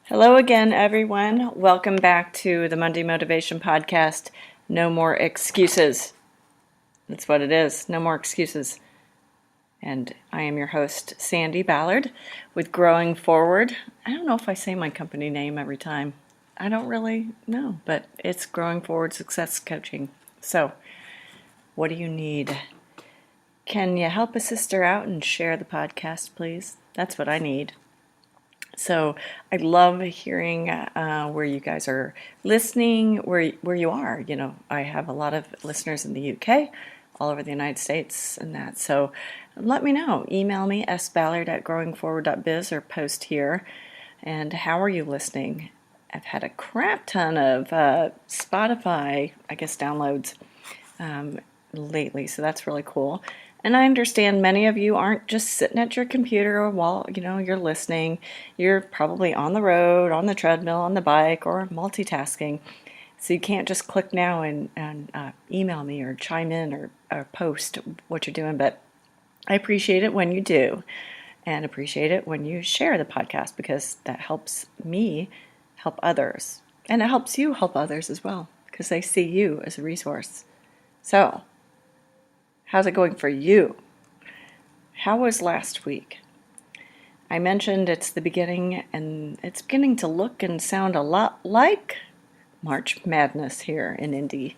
Hello again, everyone. Welcome back to the Monday Motivation Podcast. No more excuses. That's what it is. No more excuses. And I am your host, Sandy Ballard, with Growing Forward. I don't know if I say my company name every time. I don't really know, but it's Growing Forward Success Coaching. So, what do you need? Can you help a sister out and share the podcast, please? That's what I need. So I love hearing where you guys are listening, where you are. You know, I have a lot of listeners in the UK, all over the United States and that. So let me know. Email me, sballard@growingforward.biz, or post here. And how are you listening? I've had a crap ton of Spotify, I guess, downloads lately, so that's really cool. And I understand many of you aren't just sitting at your computer while, you're listening. You're probably on the road, on the treadmill, on the bike, or multitasking. So you can't just click now and email me or chime in or post what you're doing. But I appreciate it when you do, and appreciate it when you share the podcast, because that helps me help others. And it helps you help others as well, because they see you as a resource. So, how's it going for you? How was last week? I mentioned it's the beginning, and it's beginning to look and sound a lot like March Madness here in Indy.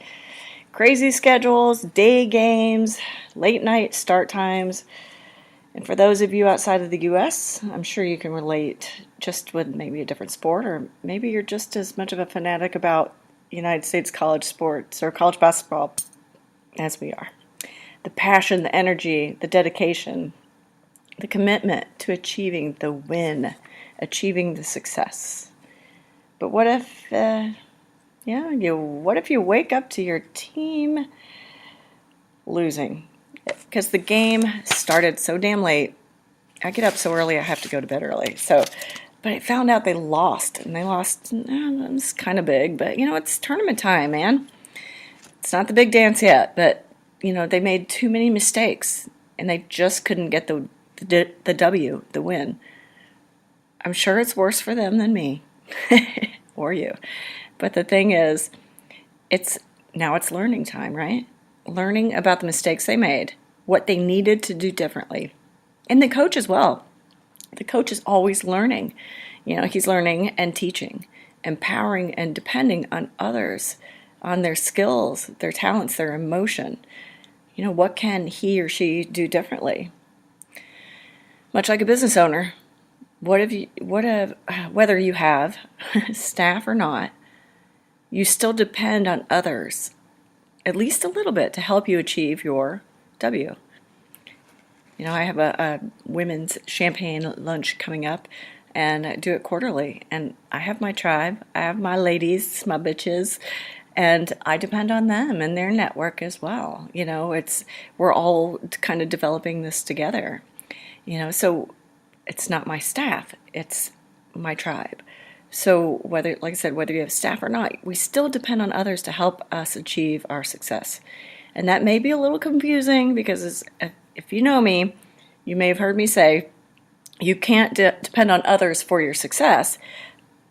Crazy schedules, day games, late night start times. And for those of you outside of the U.S., I'm sure you can relate, just with maybe a different sport, or maybe you're just as much of a fanatic about United States college sports or college basketball as we are. The passion, the energy, the dedication, the commitment to achieving the win, achieving the success. But what if, what if you wake up to your team losing? Because the game started so damn late. I get up so early, I have to go to bed early. But I found out they lost, and they lost. It's kind of big, but it's tournament time, man. It's not the big dance yet, but they made too many mistakes, and they just couldn't get the W, the win. I'm sure it's worse for them than me or you. But the thing is, it's learning time, right? Learning about the mistakes they made, what they needed to do differently. And the coach as well. The coach is always learning. He's learning and teaching, empowering and depending on others, on their skills, their talents, their emotion. What can he or she do differently? Much like a business owner, whether you have staff or not, you still depend on others, at least a little bit, to help you achieve your W. I have a women's champagne lunch coming up, and I do it quarterly. And I have my tribe, I have my ladies, my bitches, and I depend on them and their network as well. We're all kind of developing this together. So it's not my staff, it's my tribe. So whether you have staff or not, we still depend on others to help us achieve our success. And that may be a little confusing, because if you know me, you may have heard me say, you can't depend on others for your success.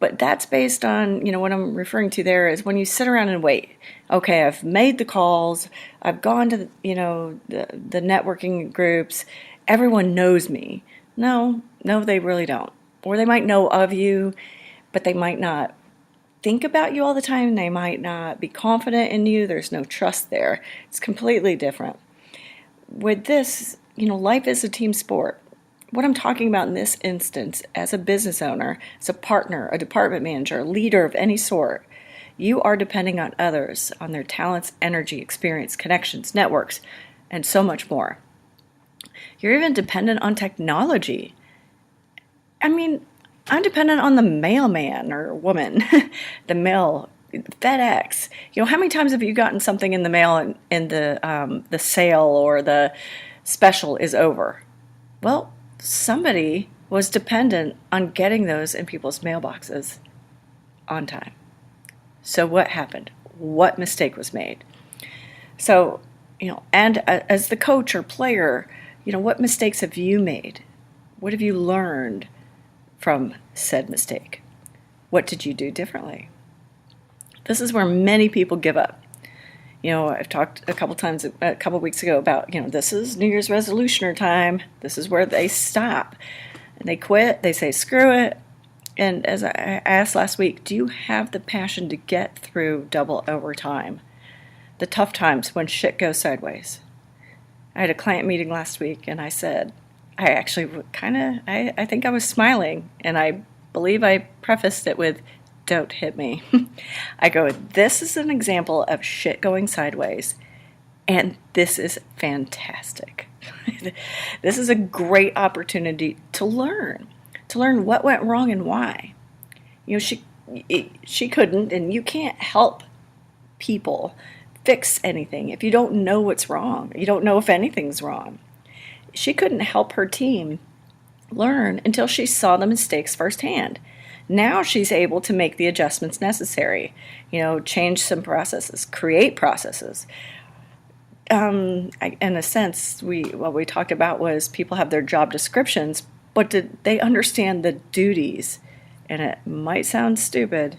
But that's based on, what I'm referring to there is when you sit around and wait. Okay, I've made the calls, I've gone to, the networking groups, everyone knows me. No, they really don't. Or they might know of you, but they might not think about you all the time. They might not be confident in you. There's no trust there. It's completely different. With this, life is a team sport. What I'm talking about in this instance, as a business owner, as a partner, a department manager, a leader of any sort, you are depending on others, on their talents, energy, experience, connections, networks, and so much more. You're even dependent on technology. I'm dependent on the mailman or woman, the mail, FedEx. How many times have you gotten something in the mail and the sale or the special is over? Well, somebody was dependent on getting those in people's mailboxes on time. So what happened? What mistake was made? So, and as the coach or player, what mistakes have you made? What have you learned from said mistake? What did you do differently? This is where many people give up. I've talked a couple weeks ago about, this is New Year's resolutioner time. This is where they stop and they quit. They say, screw it. And as I asked last week, do you have the passion to get through double overtime? The tough times when shit goes sideways. I had a client meeting last week and I said, I actually I think I was smiling, and I believe I prefaced it with, don't hit me. I go, this is an example of shit going sideways, and this is fantastic. This is a great opportunity to learn what went wrong and why. She couldn't, and you can't help people fix anything if you don't know what's wrong. You don't know if anything's wrong. She couldn't help her team learn until she saw the mistakes firsthand. Now she's able to make the adjustments necessary, change some processes, create processes. In a sense, what we talked about was people have their job descriptions, but did they understand the duties? And it might sound stupid,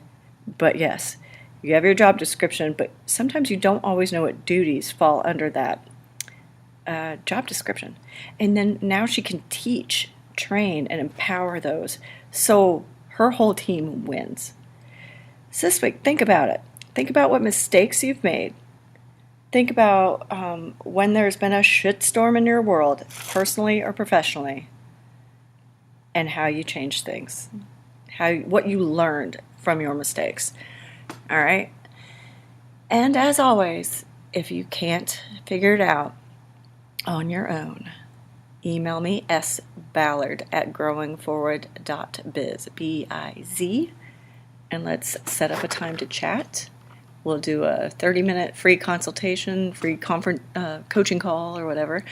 but yes, you have your job description, but sometimes you don't always know what duties fall under that job description. And then now she can teach, train, and empower those. So her whole team wins. So this week, think about it. Think about what mistakes you've made. Think about when there's been a shitstorm in your world, personally or professionally, and how you changed things. What you learned from your mistakes. All right? And as always, if you can't figure it out on your own, email me, sballard@growingforward.biz, B-I-Z, and let's set up a time to chat. We'll do a 30-minute free consultation, free coaching call or whatever.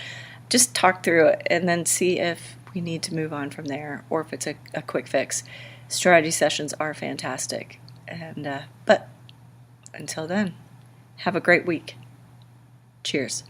Just talk through it and then see if we need to move on from there or if it's a quick fix. Strategy sessions are fantastic. But until then, have a great week. Cheers.